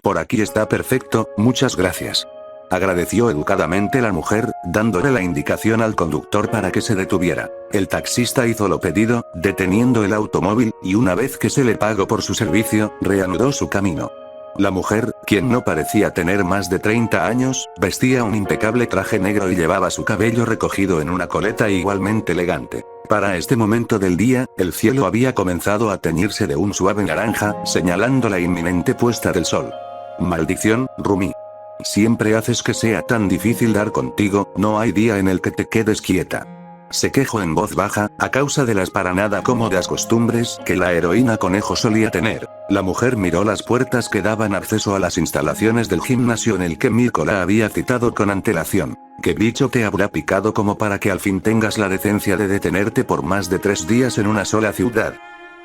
Por aquí está perfecto, muchas gracias. Agradeció educadamente la mujer, dándole la indicación al conductor para que se detuviera. El taxista hizo lo pedido, deteniendo el automóvil, y una vez que se le pagó por su servicio, reanudó su camino. La mujer, quien no parecía tener más de 30 años, vestía un impecable traje negro y llevaba su cabello recogido en una coleta igualmente elegante. Para este momento del día, el cielo había comenzado a teñirse de un suave naranja, señalando la inminente puesta del sol. Maldición, Rumi. Siempre haces que sea tan difícil dar contigo, no hay día en el que te quedes quieta. Se quejó en voz baja, a causa de las para nada cómodas costumbres que la heroína conejo solía tener. La mujer miró las puertas que daban acceso a las instalaciones del gimnasio en el que Mirko la había citado con antelación. ¿Qué bicho te habrá picado como para que al fin tengas la decencia de detenerte por más de 3 días en una sola ciudad?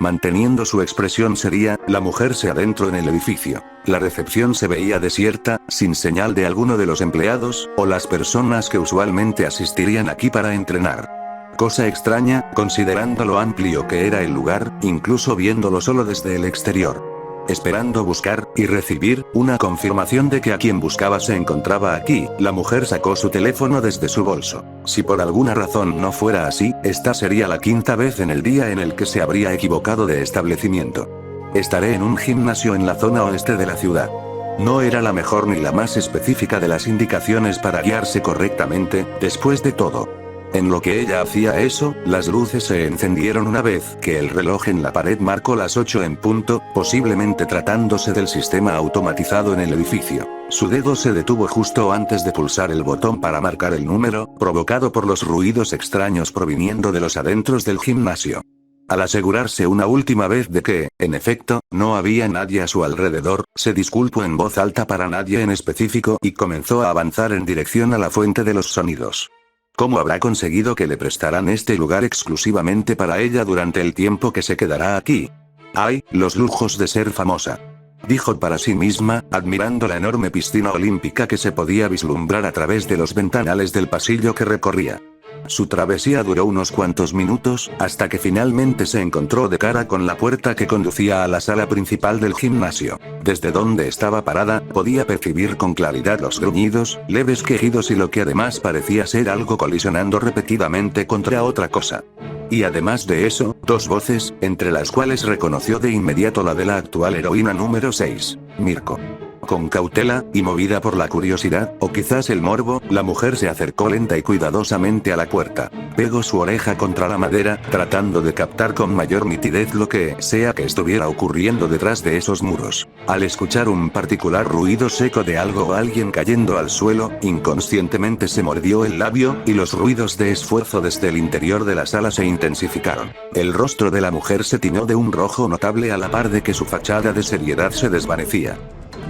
Manteniendo su expresión seria, la mujer se adentró en el edificio. La recepción se veía desierta, sin señal de alguno de los empleados, o las personas que usualmente asistirían aquí para entrenar. Cosa extraña, considerando lo amplio que era el lugar, incluso viéndolo solo desde el exterior. Esperando buscar, y recibir, una confirmación de que a quien buscaba se encontraba aquí, la mujer sacó su teléfono desde su bolso. Si por alguna razón no fuera así, esta sería la 5ª vez en el día en el que se habría equivocado de establecimiento. Estaré en un gimnasio en la zona oeste de la ciudad. No era la mejor ni la más específica de las indicaciones para guiarse correctamente, después de todo. En lo que ella hacía eso, las luces se encendieron una vez que el reloj en la pared marcó las 8 en punto, posiblemente tratándose del sistema automatizado en el edificio. Su dedo se detuvo justo antes de pulsar el botón para marcar el número, provocado por los ruidos extraños proviniendo de los adentros del gimnasio. Al asegurarse una última vez de que, en efecto, no había nadie a su alrededor, se disculpó en voz alta para nadie en específico y comenzó a avanzar en dirección a la fuente de los sonidos. ¿Cómo habrá conseguido que le prestaran este lugar exclusivamente para ella durante el tiempo que se quedará aquí? ¡Ay, los lujos de ser famosa! Dijo para sí misma, admirando la enorme piscina olímpica que se podía vislumbrar a través de los ventanales del pasillo que recorría. Su travesía duró unos cuantos minutos, hasta que finalmente se encontró de cara con la puerta que conducía a la sala principal del gimnasio. Desde donde estaba parada, podía percibir con claridad los gruñidos, leves quejidos y lo que además parecía ser algo colisionando repetidamente contra otra cosa. Y además de eso, 2 voces, entre las cuales reconoció de inmediato la de la actual heroína número 6, Mirko. Con cautela, y movida por la curiosidad, o quizás el morbo, la mujer se acercó lenta y cuidadosamente a la puerta. Pegó su oreja contra la madera, tratando de captar con mayor nitidez lo que sea que estuviera ocurriendo detrás de esos muros. Al escuchar un particular ruido seco de algo o alguien cayendo al suelo, inconscientemente se mordió el labio, y los ruidos de esfuerzo desde el interior de la sala se intensificaron. El rostro de la mujer se tiñó de un rojo notable a la par de que su fachada de seriedad se desvanecía.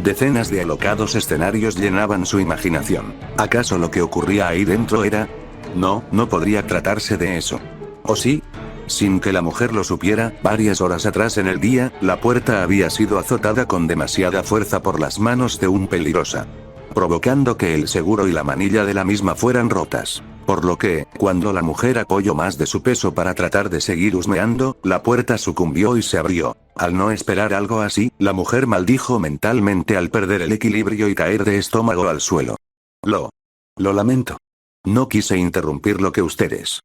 Decenas de alocados escenarios llenaban su imaginación. ¿Acaso lo que ocurría ahí dentro era? No, no podría tratarse de eso. ¿O sí? Sin que la mujer lo supiera, varias horas atrás en el día, la puerta había sido azotada con demasiada fuerza por las manos de un peligrosa, provocando que el seguro y la manilla de la misma fueran rotas. Por lo que, cuando la mujer apoyó más de su peso para tratar de seguir husmeando, la puerta sucumbió y se abrió. Al no esperar algo así, la mujer maldijo mentalmente al perder el equilibrio y caer de estómago al suelo. Lo lamento. No quise interrumpir lo que ustedes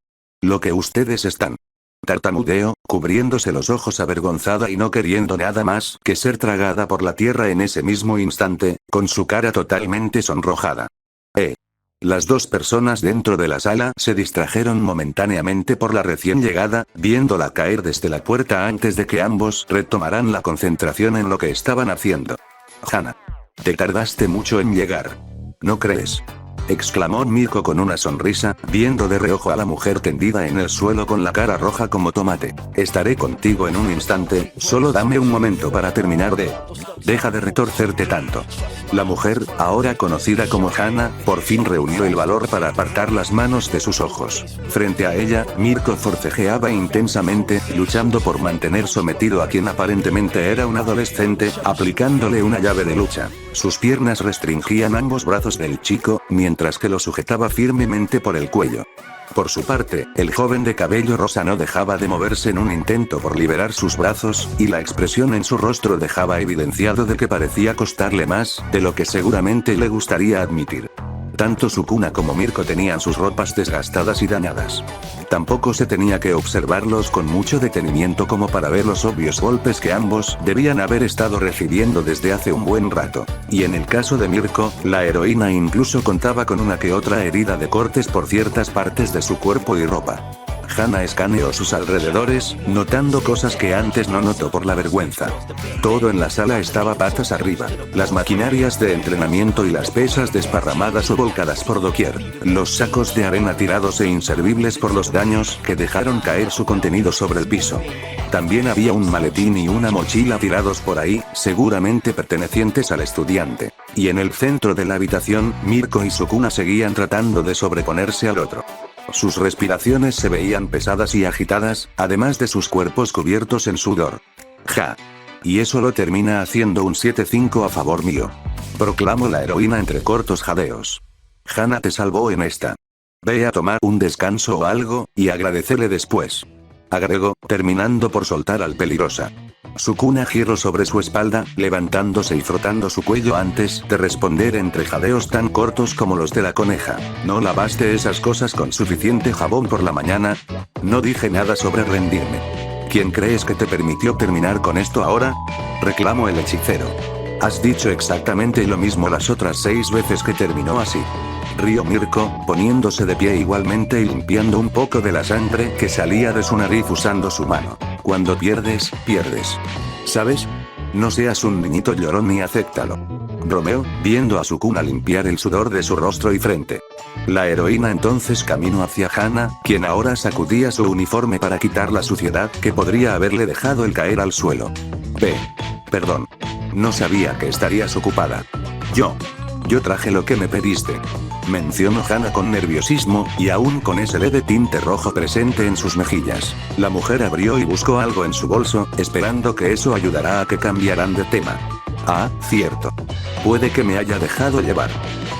están. Tartamudeó, cubriéndose los ojos avergonzada y no queriendo nada más que ser tragada por la tierra en ese mismo instante, con su cara totalmente sonrojada. Las 2 personas dentro de la sala se distrajeron momentáneamente por la recién llegada, viéndola caer desde la puerta antes de que ambos retomaran la concentración en lo que estaban haciendo. Hana. Te tardaste mucho en llegar. ¿No crees? Exclamó Mirko con una sonrisa, viendo de reojo a la mujer tendida en el suelo con la cara roja como tomate. Estaré contigo en un instante, solo dame un momento para terminar de... Deja de retorcerte tanto. La mujer, ahora conocida como Hana, por fin reunió el valor para apartar las manos de sus ojos. Frente a ella, Mirko forcejeaba intensamente, luchando por mantener sometido a quien aparentemente era un adolescente, aplicándole una llave de lucha. Sus piernas restringían ambos brazos del chico, mientras que lo sujetaba firmemente por el cuello. Por su parte, el joven de cabello rosa no dejaba de moverse en un intento por liberar sus brazos, y la expresión en su rostro dejaba evidenciado de que parecía costarle más de lo que seguramente le gustaría admitir. Tanto Sukuna como Mirko tenían sus ropas desgastadas y dañadas. Tampoco se tenía que observarlos con mucho detenimiento como para ver los obvios golpes que ambos debían haber estado recibiendo desde hace un buen rato. Y en el caso de Mirko, la heroína incluso contaba con una que otra herida de cortes por ciertas partes de su cuerpo y ropa. Hana escaneó sus alrededores, notando cosas que antes no notó por la vergüenza. Todo en la sala estaba patas arriba. Las maquinarias de entrenamiento y las pesas desparramadas o volcadas por doquier. Los sacos de arena tirados e inservibles por los daños que dejaron caer su contenido sobre el piso. También había un maletín y una mochila tirados por ahí, seguramente pertenecientes al estudiante. Y en el centro de la habitación, Mirko y Sukuna seguían tratando de sobreponerse al otro. Sus respiraciones se veían pesadas y agitadas, además de sus cuerpos cubiertos en sudor. Ja. Y eso lo termina haciendo un 7-5 a favor mío. Proclamó la heroína entre cortos jadeos. Hana te salvó en esta. Ve a tomar un descanso o algo, y agradecele después. Agregó, terminando por soltar al peligrosa. Sukuna giró sobre su espalda, levantándose y frotando su cuello antes de responder entre jadeos tan cortos como los de la coneja. ¿No lavaste esas cosas con suficiente jabón por la mañana? No dije nada sobre rendirme. ¿Quién crees que te permitió terminar con esto ahora? Reclamó el hechicero. Has dicho exactamente lo mismo las otras 6 veces que terminó así. Rió Mirko, poniéndose de pie igualmente y limpiando un poco de la sangre que salía de su nariz usando su mano. Cuando pierdes, pierdes. ¿Sabes? No seas un niñito llorón ni acéptalo. Bromeó, viendo a Sukuna limpiar el sudor de su rostro y frente. La heroína entonces caminó hacia Hana, quien ahora sacudía su uniforme para quitar la suciedad que podría haberle dejado el caer al suelo. Perdón. No sabía que estarías ocupada. Yo traje lo que me pediste. Mencionó Hana con nerviosismo, y aún con ese leve tinte rojo presente en sus mejillas. La mujer abrió y buscó algo en su bolso, esperando que eso ayudara a que cambiaran de tema. Ah, cierto. Puede que me haya dejado llevar.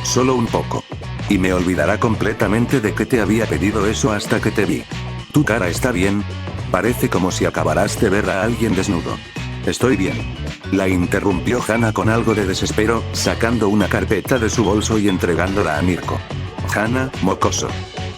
Solo un poco. Y me olvidará completamente de que te había pedido eso hasta que te vi. ¿Tu cara está bien? Parece como si acabaras de ver a alguien desnudo. Estoy bien. La interrumpió Hana con algo de desespero, sacando una carpeta de su bolso y entregándola a Mirko. Hana, mocoso.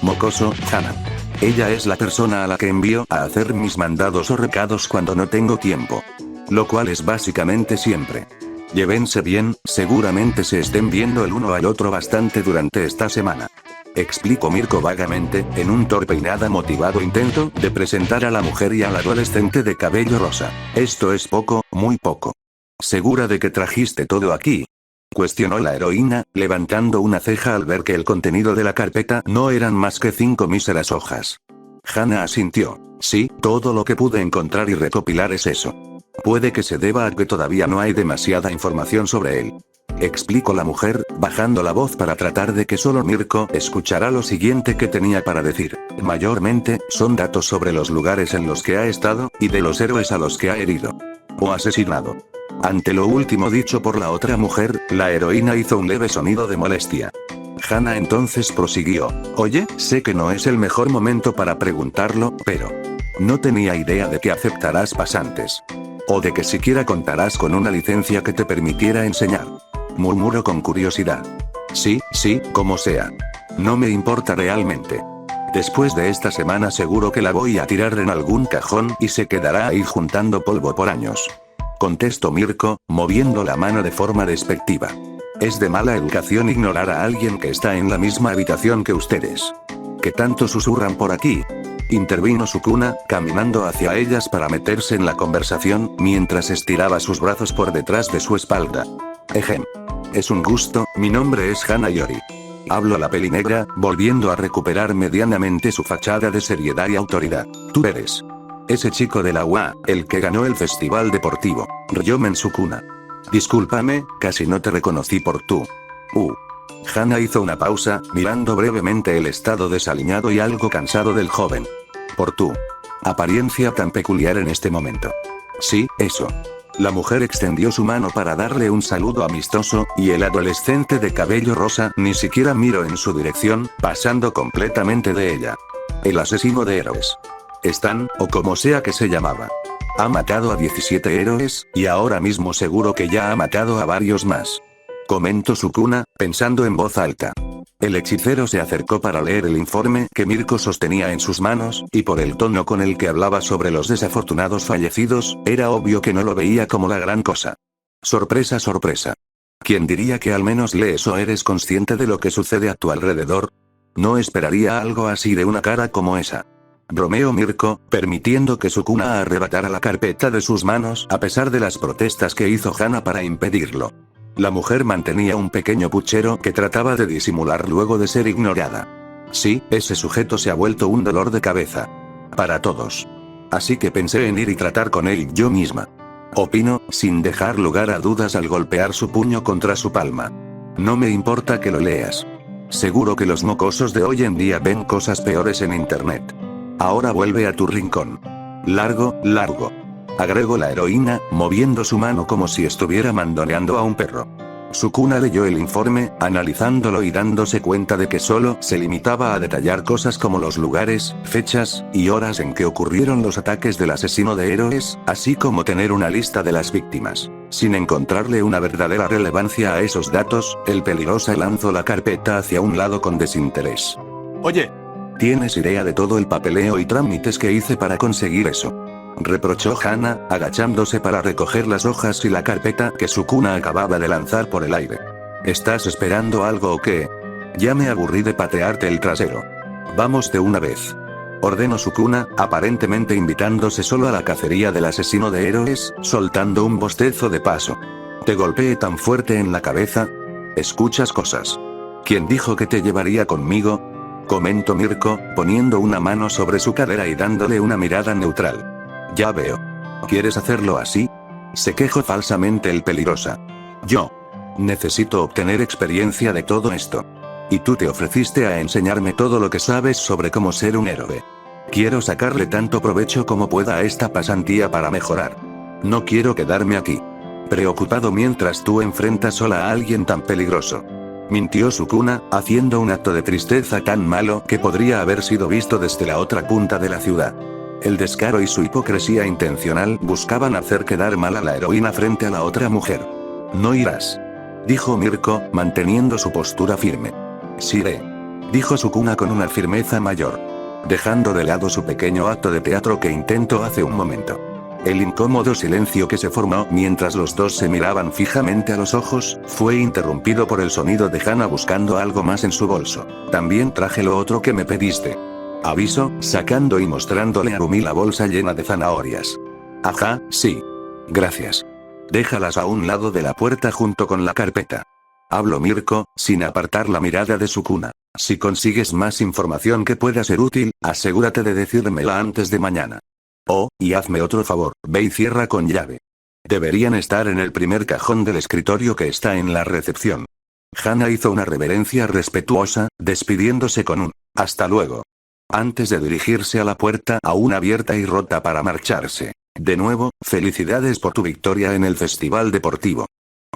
Mocoso, Hana. Ella es la persona a la que envío a hacer mis mandados o recados cuando no tengo tiempo. Lo cual es básicamente siempre. Llévense bien, seguramente se estén viendo el uno al otro bastante durante esta semana. Explicó Mirko vagamente, en un torpe y nada motivado intento de presentar a la mujer y al adolescente de cabello rosa. Esto es poco, muy poco. ¿Segura de que trajiste todo aquí? Cuestionó la heroína, levantando una ceja al ver que el contenido de la carpeta no eran más que 5 míseras hojas. Hana asintió. Sí, todo lo que pude encontrar y recopilar es eso. Puede que se deba a que todavía no hay demasiada información sobre él. Explicó la mujer, bajando la voz para tratar de que solo Mirko escuchara lo siguiente que tenía para decir. Mayormente, son datos sobre los lugares en los que ha estado, y de los héroes a los que ha herido. O asesinado. Ante lo último dicho por la otra mujer, la heroína hizo un leve sonido de molestia. Hana entonces prosiguió. Oye, sé que no es el mejor momento para preguntarlo, pero... no tenía idea de que aceptarás pasantes. O de que siquiera contarás con una licencia que te permitiera enseñar. Murmuró con curiosidad. Sí, como sea. No me importa realmente. Después de esta semana seguro que la voy a tirar en algún cajón y se quedará ahí juntando polvo por años. Contestó Mirko, moviendo la mano de forma despectiva. Es de mala educación ignorar a alguien que está en la misma habitación que ustedes. ¿Qué tanto susurran por aquí? Intervino Sukuna, caminando hacia ellas para meterse en la conversación, mientras estiraba sus brazos por detrás de su espalda. Ejem. Es un gusto, mi nombre es Hana Yori. Habló la pelinegra, volviendo a recuperar medianamente su fachada de seriedad y autoridad. Tú eres ese chico de la UA, el que ganó el festival deportivo. Rió Sukuna. Discúlpame, casi no te reconocí por tú. Hana hizo una pausa, mirando brevemente el estado desaliñado y algo cansado del joven. Por tu apariencia tan peculiar en este momento. Sí, eso. La mujer extendió su mano para darle un saludo amistoso, y el adolescente de cabello rosa ni siquiera miró en su dirección, pasando completamente de ella. El asesino de héroes. Stan, o como sea que se llamaba. Ha matado a 17 héroes, y ahora mismo seguro que ya ha matado a varios más. Comentó Sukuna, pensando en voz alta. El hechicero se acercó para leer el informe que Mirko sostenía en sus manos, y por el tono con el que hablaba sobre los desafortunados fallecidos, era obvio que no lo veía como la gran cosa. Sorpresa, sorpresa. ¿Quién diría que al menos lees o eres consciente de lo que sucede a tu alrededor? No esperaría algo así de una cara como esa. Bromeó Mirko, permitiendo que Sukuna arrebatara la carpeta de sus manos a pesar de las protestas que hizo Hana para impedirlo. La mujer mantenía un pequeño puchero que trataba de disimular luego de ser ignorada. Sí, ese sujeto se ha vuelto un dolor de cabeza. Para todos. Así que pensé en ir y tratar con él yo misma. Opino, sin dejar lugar a dudas al golpear su puño contra su palma. No me importa que lo leas. Seguro que los mocosos de hoy en día ven cosas peores en internet. Ahora vuelve a tu rincón. Largo, largo. Agregó la heroína, moviendo su mano como si estuviera mandoneando a un perro. Sukuna leyó el informe, analizándolo y dándose cuenta de que solo se limitaba a detallar cosas como los lugares, fechas, y horas en que ocurrieron los ataques del asesino de héroes, así como tener una lista de las víctimas. Sin encontrarle una verdadera relevancia a esos datos, el peligrosa lanzó la carpeta hacia un lado con desinterés. Oye, ¿tienes idea de todo el papeleo y trámites que hice para conseguir eso? Reprochó Hana, agachándose para recoger las hojas y la carpeta que Sukuna acababa de lanzar por el aire. ¿Estás esperando algo o qué? Ya me aburrí de patearte el trasero. Vamos de una vez. Ordenó Sukuna, aparentemente invitándose solo a la cacería del asesino de héroes, soltando un bostezo de paso. ¿Te golpeé tan fuerte en la cabeza? ¿Escuchas cosas? ¿Quién dijo que te llevaría conmigo? Comentó Mirko, poniendo una mano sobre su cadera y dándole una mirada neutral. Ya veo. ¿Quieres hacerlo así? Se quejó falsamente el peligrosa. Yo. Necesito obtener experiencia de todo esto. Y tú te ofreciste a enseñarme todo lo que sabes sobre cómo ser un héroe. Quiero sacarle tanto provecho como pueda a esta pasantía para mejorar. No quiero quedarme aquí preocupado mientras tú enfrentas sola a alguien tan peligroso. Mintió Sukuna, haciendo un acto de tristeza tan malo que podría haber sido visto desde la otra punta de la ciudad. El descaro y su hipocresía intencional buscaban hacer quedar mal a la heroína frente a la otra mujer. No irás. Dijo Mirko, manteniendo su postura firme. Sí iré. Dijo Sukuna con una firmeza mayor. Dejando de lado su pequeño acto de teatro que intentó hace un momento. El incómodo silencio que se formó mientras los dos se miraban fijamente a los ojos, fue interrumpido por el sonido de Hana buscando algo más en su bolso. También traje lo otro que me pediste. Avisó, sacando y mostrándole a Rumi la bolsa llena de zanahorias. Ajá, sí. Gracias. Déjalas a un lado de la puerta junto con la carpeta. Habló Mirko, sin apartar la mirada de Sukuna. Si consigues más información que pueda ser útil, asegúrate de decírmela antes de mañana. Oh, y hazme otro favor, ve y cierra con llave. Deberían estar en el primer cajón del escritorio que está en la recepción. Hana hizo una reverencia respetuosa, despidiéndose con un «hasta luego», antes de dirigirse a la puerta aún abierta y rota para marcharse. De nuevo, felicidades por tu victoria en el festival deportivo.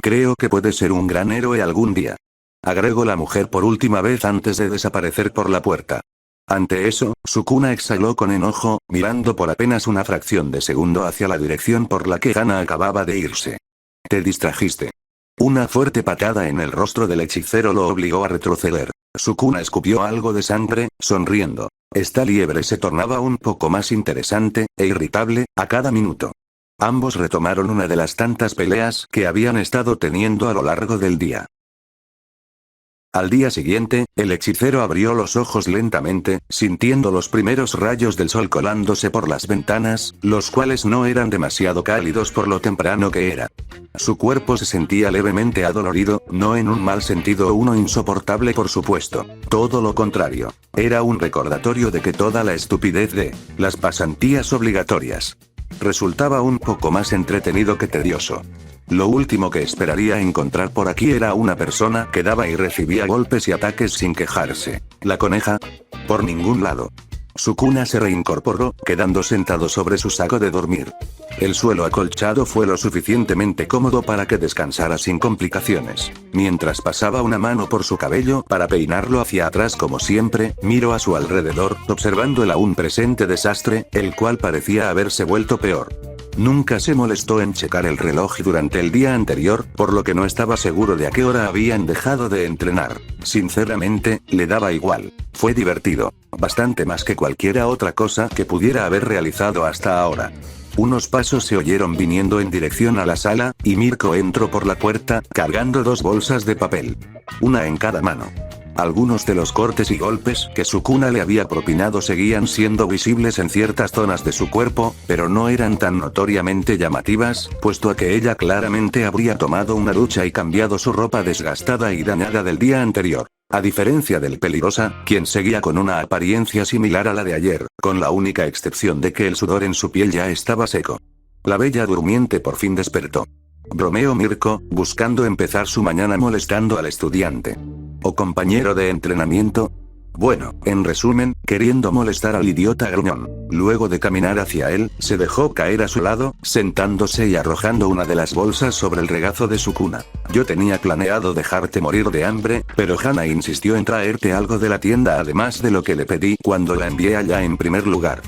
Creo que puedes ser un gran héroe algún día. Agregó la mujer por última vez antes de desaparecer por la puerta. Ante eso, Sukuna exhaló con enojo, mirando por apenas una fracción de segundo hacia la dirección por la que Hana acababa de irse. Te distrajiste. Una fuerte patada en el rostro del hechicero lo obligó a retroceder. Sukuna escupió algo de sangre, sonriendo. Esta liebre se tornaba un poco más interesante, e irritable, a cada minuto. Ambos retomaron una de las tantas peleas que habían estado teniendo a lo largo del día. Al día siguiente, el hechicero abrió los ojos lentamente, sintiendo los primeros rayos del sol colándose por las ventanas, los cuales no eran demasiado cálidos por lo temprano que era. Su cuerpo se sentía levemente adolorido, no en un mal sentido o uno insoportable por supuesto. Todo lo contrario. Era un recordatorio de que toda la estupidez de las pasantías obligatorias resultaba un poco más entretenido que tedioso. Lo último que esperaría encontrar por aquí era una persona que daba y recibía golpes y ataques sin quejarse. ¿La coneja? Por ningún lado. Sukuna se reincorporó, quedando sentado sobre su saco de dormir. El suelo acolchado fue lo suficientemente cómodo para que descansara sin complicaciones. Mientras pasaba una mano por su cabello para peinarlo hacia atrás como siempre, miró a su alrededor, observando el aún presente desastre, el cual parecía haberse vuelto peor. Nunca se molestó en checar el reloj durante el día anterior, por lo que no estaba seguro de a qué hora habían dejado de entrenar. Sinceramente, le daba igual. Fue divertido. Bastante más que cualquiera otra cosa que pudiera haber realizado hasta ahora. Unos pasos se oyeron viniendo en dirección a la sala, y Mirko entró por la puerta, cargando 2 bolsas de papel. Una en cada mano. Algunos de los cortes y golpes que Sukuna le había propinado seguían siendo visibles en ciertas zonas de su cuerpo, pero no eran tan notoriamente llamativas, puesto a que ella claramente habría tomado una ducha y cambiado su ropa desgastada y dañada del día anterior. A diferencia del peligrosa, quien seguía con una apariencia similar a la de ayer, con la única excepción de que el sudor en su piel ya estaba seco. La bella durmiente por fin despertó. Bromeó Mirko, buscando empezar su mañana molestando al estudiante. ¿O compañero de entrenamiento? Bueno, en resumen, queriendo molestar al idiota gruñón. Luego de caminar hacia él, se dejó caer a su lado, sentándose y arrojando una de las bolsas sobre el regazo de Sukuna. Yo tenía planeado dejarte morir de hambre, pero Hana insistió en traerte algo de la tienda además de lo que le pedí cuando la envié allá en primer lugar.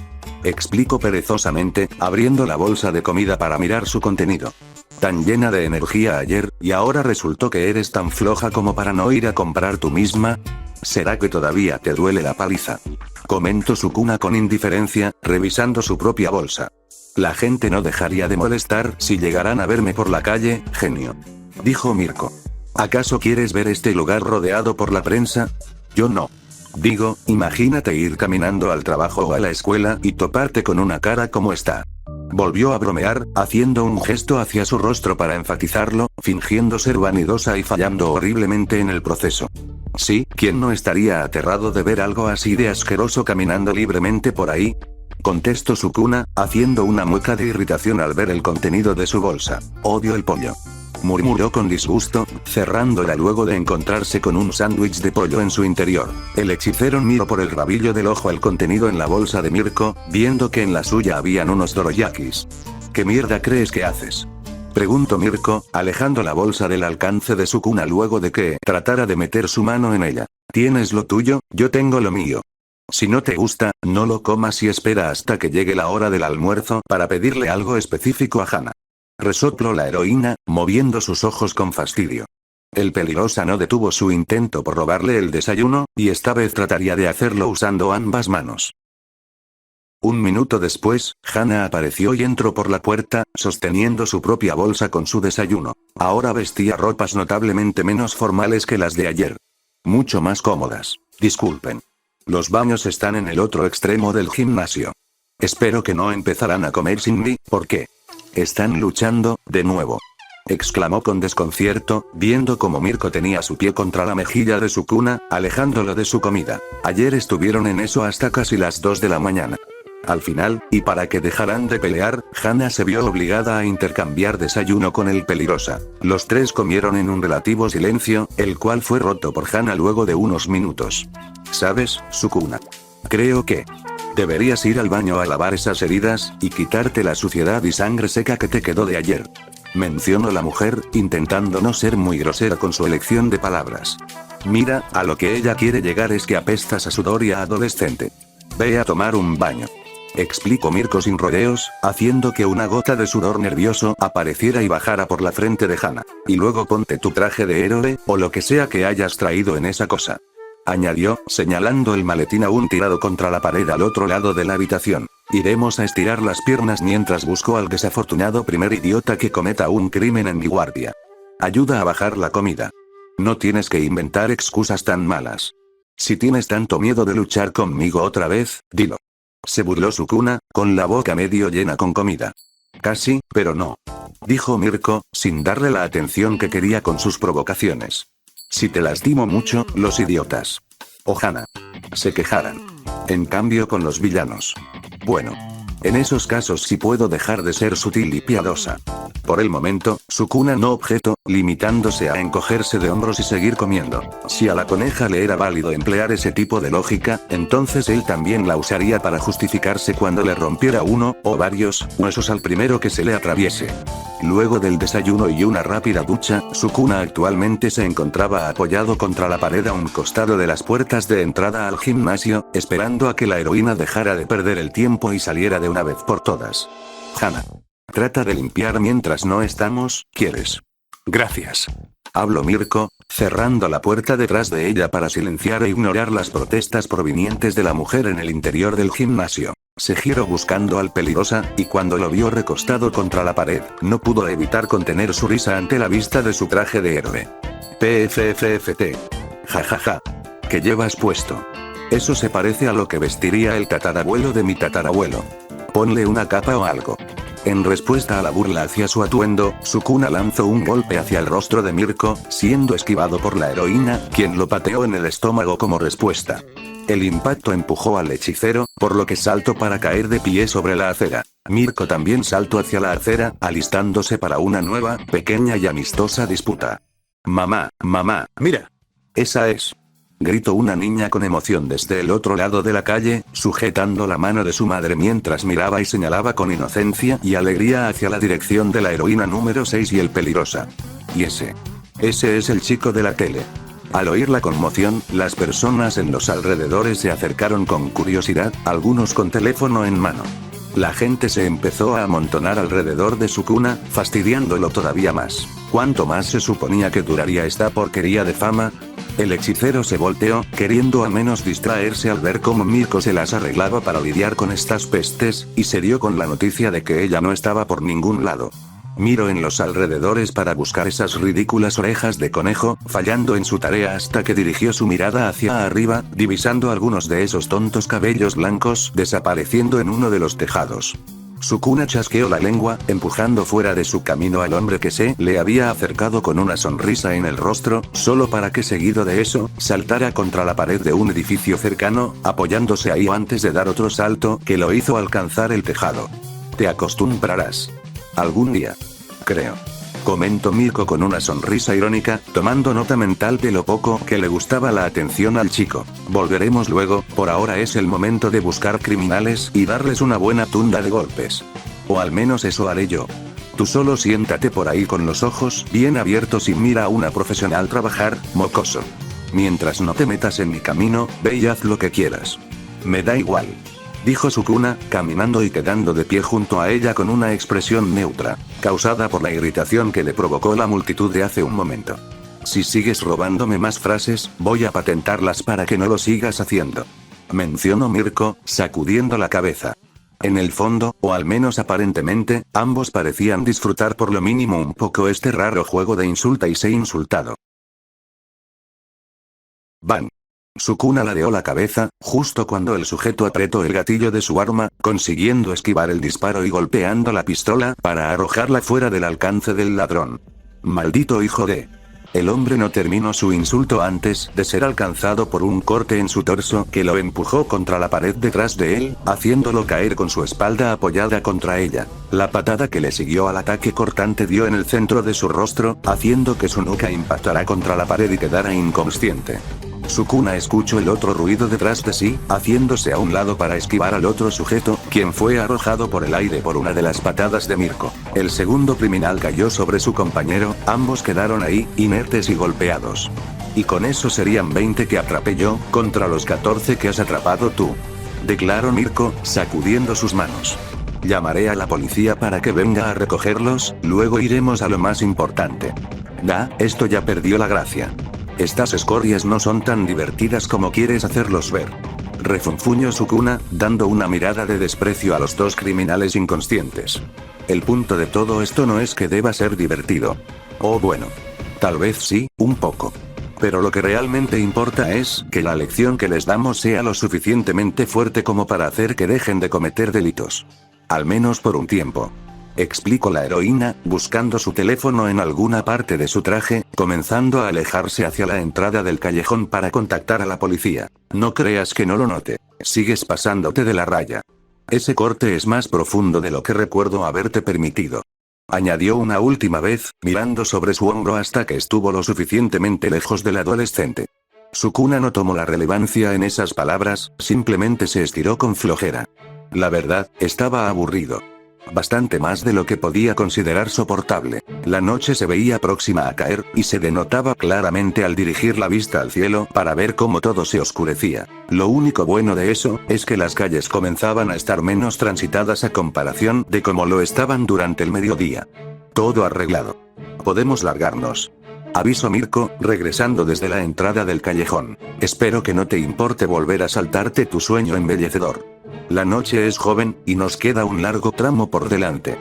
Explicó perezosamente, abriendo la bolsa de comida para mirar su contenido. Tan llena de energía ayer, y ahora resultó que eres tan floja como para no ir a comprar tú misma. ¿Será que todavía te duele la paliza? Comentó Sukuna con indiferencia, revisando su propia bolsa. La gente no dejaría de molestar si llegaran a verme por la calle, genio. Dijo Mirko. ¿Acaso quieres ver este lugar rodeado por la prensa? Yo no. Digo, imagínate ir caminando al trabajo o a la escuela y toparte con una cara como esta. Volvió a bromear, haciendo un gesto hacia su rostro para enfatizarlo, fingiendo ser vanidosa y fallando horriblemente en el proceso. Sí, ¿quién no estaría aterrado de ver algo así de asqueroso caminando libremente por ahí? Contestó Sukuna, haciendo una mueca de irritación al ver el contenido de su bolsa. Odio el pollo. Murmuró con disgusto, cerrándola luego de encontrarse con un sándwich de pollo en su interior. El hechicero miró por el rabillo del ojo el contenido en la bolsa de Mirko, viendo que en la suya habían unos dorayakis. ¿Qué mierda crees que haces? Preguntó Mirko, alejando la bolsa del alcance de Sukuna luego de que tratara de meter su mano en ella. Tienes lo tuyo, yo tengo lo mío. Si no te gusta, no lo comas y espera hasta que llegue la hora del almuerzo para pedirle algo específico a Hana. Resopló la heroína, moviendo sus ojos con fastidio. El peligrosa no detuvo su intento por robarle el desayuno, y esta vez trataría de hacerlo usando ambas manos. Un minuto después, Hana apareció y entró por la puerta, sosteniendo su propia bolsa con su desayuno. Ahora vestía ropas notablemente menos formales que las de ayer. Mucho más cómodas. Disculpen. Los baños están en el otro extremo del gimnasio. Espero que no empezarán a comer sin mí, ¿por qué? Están luchando, de nuevo. Exclamó con desconcierto, viendo como Mirko tenía su pie contra la mejilla de Sukuna, alejándolo de su comida. Ayer estuvieron en eso hasta casi las 2 de la mañana. Al final, y para que dejaran de pelear, Hana se vio obligada a intercambiar desayuno con el peligrosa. Los tres comieron en un relativo silencio, el cual fue roto por Hana luego de unos minutos. ¿Sabes, Sukuna? Creo que deberías ir al baño a lavar esas heridas, y quitarte la suciedad y sangre seca que te quedó de ayer. Mencionó la mujer, intentando no ser muy grosera con su elección de palabras. Mira, a lo que ella quiere llegar es que apestas a sudor y a adolescente. Ve a tomar un baño. Explicó Mirko sin rodeos, haciendo que una gota de sudor nervioso apareciera y bajara por la frente de Hana. Y luego ponte tu traje de héroe, o lo que sea que hayas traído en esa cosa. Añadió, señalando el maletín aún tirado contra la pared al otro lado de la habitación. Iremos a estirar las piernas mientras busco al desafortunado primer idiota que cometa un crimen en mi guardia. Ayuda a bajar la comida. No tienes que inventar excusas tan malas. Si tienes tanto miedo de luchar conmigo otra vez, dilo. Se burló Sukuna, con la boca medio llena con comida. Casi, pero no. Dijo Mirko, sin darle la atención que quería con sus provocaciones. Si te lastimo mucho, los idiotas. O Hana se quejaran. En cambio con los villanos. Bueno. En esos casos sí puedo dejar de ser sutil y piadosa. Por el momento, Sukuna no objetó, limitándose a encogerse de hombros y seguir comiendo. Si a la coneja le era válido emplear ese tipo de lógica, entonces él también la usaría para justificarse cuando le rompiera uno, o varios, huesos al primero que se le atraviese. Luego del desayuno y una rápida ducha, Sukuna actualmente se encontraba apoyado contra la pared a un costado de las puertas de entrada al gimnasio, esperando a que la heroína dejara de perder el tiempo y saliera de una vez por todas. Hana. Trata de limpiar mientras no estamos, ¿quieres? Gracias. Habló Mirko, cerrando la puerta detrás de ella para silenciar e ignorar las protestas provenientes de la mujer en el interior del gimnasio. Se giró buscando al peligrosa, y cuando lo vio recostado contra la pared, no pudo evitar contener su risa ante la vista de su traje de héroe. PFFFT. Jajaja. ¿Qué llevas puesto? Eso se parece a lo que vestiría el tatarabuelo de mi tatarabuelo. Ponle una capa o algo. En respuesta a la burla hacia su atuendo, Sukuna lanzó un golpe hacia el rostro de Mirko, siendo esquivado por la heroína, quien lo pateó en el estómago como respuesta. El impacto empujó al hechicero, por lo que saltó para caer de pie sobre la acera. Mirko también saltó hacia la acera, alistándose para una nueva, pequeña y amistosa disputa. Mamá, mira. Esa es. Gritó una niña con emoción desde el otro lado de la calle, sujetando la mano de su madre mientras miraba y señalaba con inocencia y alegría hacia la dirección de la heroína número 6 y el peligrosa. Y ese es el chico de la tele. Al oír la conmoción, las personas en los alrededores se acercaron con curiosidad, algunos con teléfono en mano. La gente se empezó a amontonar alrededor de Sukuna, fastidiándolo todavía más. ¿Cuánto más se suponía que duraría esta porquería de fama? El hechicero se volteó, queriendo al menos distraerse al ver cómo Mirko se las arreglaba para lidiar con estas pestes, y se dio con la noticia de que ella no estaba por ningún lado. Miró en los alrededores para buscar esas ridículas orejas de conejo, fallando en su tarea hasta que dirigió su mirada hacia arriba, divisando algunos de esos tontos cabellos blancos desapareciendo en uno de los tejados. Sukuna chasqueó la lengua, empujando fuera de su camino al hombre que se le había acercado con una sonrisa en el rostro, solo para que seguido de eso, saltara contra la pared de un edificio cercano, apoyándose ahí antes de dar otro salto, que lo hizo alcanzar el tejado. Te acostumbrarás. Algún día. Creo. Comentó Mirko con una sonrisa irónica, tomando nota mental de lo poco que le gustaba la atención al chico. Volveremos luego, por ahora es el momento de buscar criminales y darles una buena tunda de golpes. O al menos eso haré yo. Tú solo siéntate por ahí con los ojos bien abiertos y mira a una profesional trabajar, mocoso. Mientras no te metas en mi camino, ve y haz lo que quieras. Me da igual. Dijo Sukuna, caminando y quedando de pie junto a ella con una expresión neutra, causada por la irritación que le provocó la multitud de hace un momento. Si sigues robándome más frases, voy a patentarlas para que no lo sigas haciendo. Mencionó Mirko, sacudiendo la cabeza. En el fondo, o al menos aparentemente, ambos parecían disfrutar por lo mínimo un poco este raro juego de insulta y sé insultado. Bang. Sukuna ladeó la cabeza, justo cuando el sujeto apretó el gatillo de su arma, consiguiendo esquivar el disparo y golpeando la pistola para arrojarla fuera del alcance del ladrón. Maldito hijo de... El hombre no terminó su insulto antes de ser alcanzado por un corte en su torso que lo empujó contra la pared detrás de él, haciéndolo caer con su espalda apoyada contra ella. La patada que le siguió al ataque cortante dio en el centro de su rostro, haciendo que su nuca impactara contra la pared y quedara inconsciente. Sukuna escuchó el otro ruido detrás de sí, haciéndose a un lado para esquivar al otro sujeto, quien fue arrojado por el aire por una de las patadas de Mirko. El segundo criminal cayó sobre su compañero, ambos quedaron ahí, inertes y golpeados. Y con eso serían 20 que atrapé yo, contra los 14 que has atrapado tú. Declaró Mirko, sacudiendo sus manos. Llamaré a la policía para que venga a recogerlos, luego iremos a lo más importante. Esto ya perdió la gracia. Estas escorias no son tan divertidas como quieres hacerlos ver. Refunfuñó Sukuna, dando una mirada de desprecio a los dos criminales inconscientes. El punto de todo esto no es que deba ser divertido. Oh bueno. Tal vez sí, un poco. Pero lo que realmente importa es que la lección que les damos sea lo suficientemente fuerte como para hacer que dejen de cometer delitos. Al menos por un tiempo. Explicó la heroína, buscando su teléfono en alguna parte de su traje, comenzando a alejarse hacia la entrada del callejón para contactar a la policía. No creas que no lo note. Sigues pasándote de la raya. Ese corte es más profundo de lo que recuerdo haberte permitido. Añadió una última vez, mirando sobre su hombro hasta que estuvo lo suficientemente lejos del adolescente. Sukuna no tomó la relevancia en esas palabras, simplemente se estiró con flojera. La verdad, estaba aburrido. Bastante más de lo que podía considerar soportable. La noche se veía próxima a caer, y se denotaba claramente al dirigir la vista al cielo para ver cómo todo se oscurecía. Lo único bueno de eso, es que las calles comenzaban a estar menos transitadas a comparación de cómo lo estaban durante el mediodía. Todo arreglado. Podemos largarnos. Avisó Mirko, regresando desde la entrada del callejón. Espero que no te importe volver a saltarte tu sueño embellecedor. La noche es joven, y nos queda un largo tramo por delante.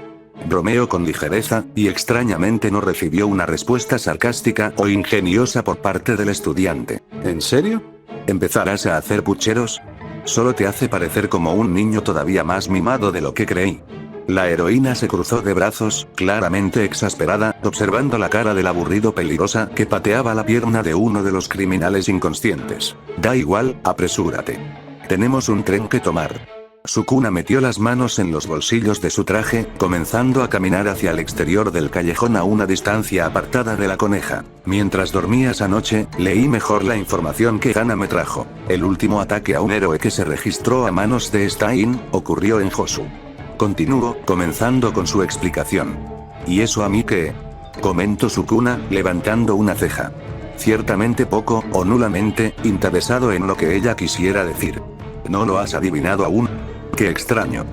Bromeó con ligereza, y extrañamente no recibió una respuesta sarcástica o ingeniosa por parte del estudiante. ¿En serio? ¿Empezarás a hacer pucheros? Solo te hace parecer como un niño todavía más mimado de lo que creí. La heroína se cruzó de brazos, claramente exasperada, observando la cara del aburrido peligrosa que pateaba la pierna de uno de los criminales inconscientes. Da igual, apresúrate. Tenemos un tren que tomar. Sukuna metió las manos en los bolsillos de su traje, comenzando a caminar hacia el exterior del callejón a una distancia apartada de la coneja. Mientras dormías anoche, leí mejor la información que Hana me trajo. El último ataque a un héroe que se registró a manos de Stein, ocurrió en Hosu. Continuó, comenzando con su explicación. ¿Y eso a mí qué? Comentó Sukuna, levantando una ceja. Ciertamente poco, o nulamente, interesado en lo que ella quisiera decir. ¿No lo has adivinado aún? ¡Qué extraño!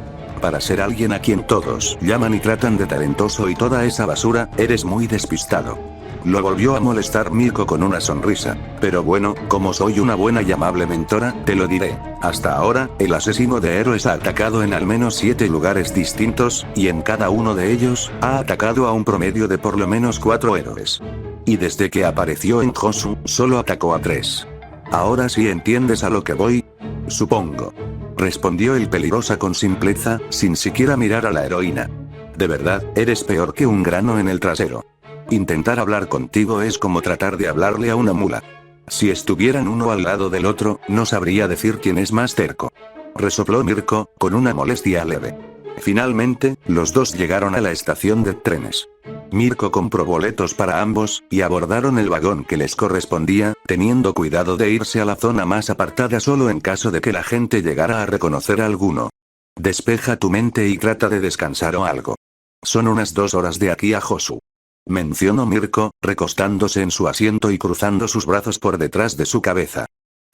Para ser alguien a quien todos llaman y tratan de talentoso y toda esa basura, eres muy despistado. Lo volvió a molestar Mirko con una sonrisa. Pero bueno, como soy una buena y amable mentora, te lo diré. Hasta ahora, el asesino de héroes ha atacado en al menos 7 lugares distintos, y en cada uno de ellos, ha atacado a un promedio de por lo menos 4 héroes. Y desde que apareció en Hosu, solo atacó a 3. ¿Ahora sí entiendes a lo que voy? Supongo. Respondió el peligrosa con simpleza, sin siquiera mirar a la heroína. De verdad, eres peor que un grano en el trasero. Intentar hablar contigo es como tratar de hablarle a una mula. Si estuvieran uno al lado del otro, no sabría decir quién es más terco. Resopló Mirko, con una molestia leve. Finalmente, los dos llegaron a la estación de trenes. Mirko compró boletos para ambos, y abordaron el vagón que les correspondía, teniendo cuidado de irse a la zona más apartada solo en caso de que la gente llegara a reconocer a alguno. Despeja tu mente y trata de descansar o algo. Son unas 2 horas de aquí a Hosu. Mencionó Mirko, recostándose en su asiento y cruzando sus brazos por detrás de su cabeza.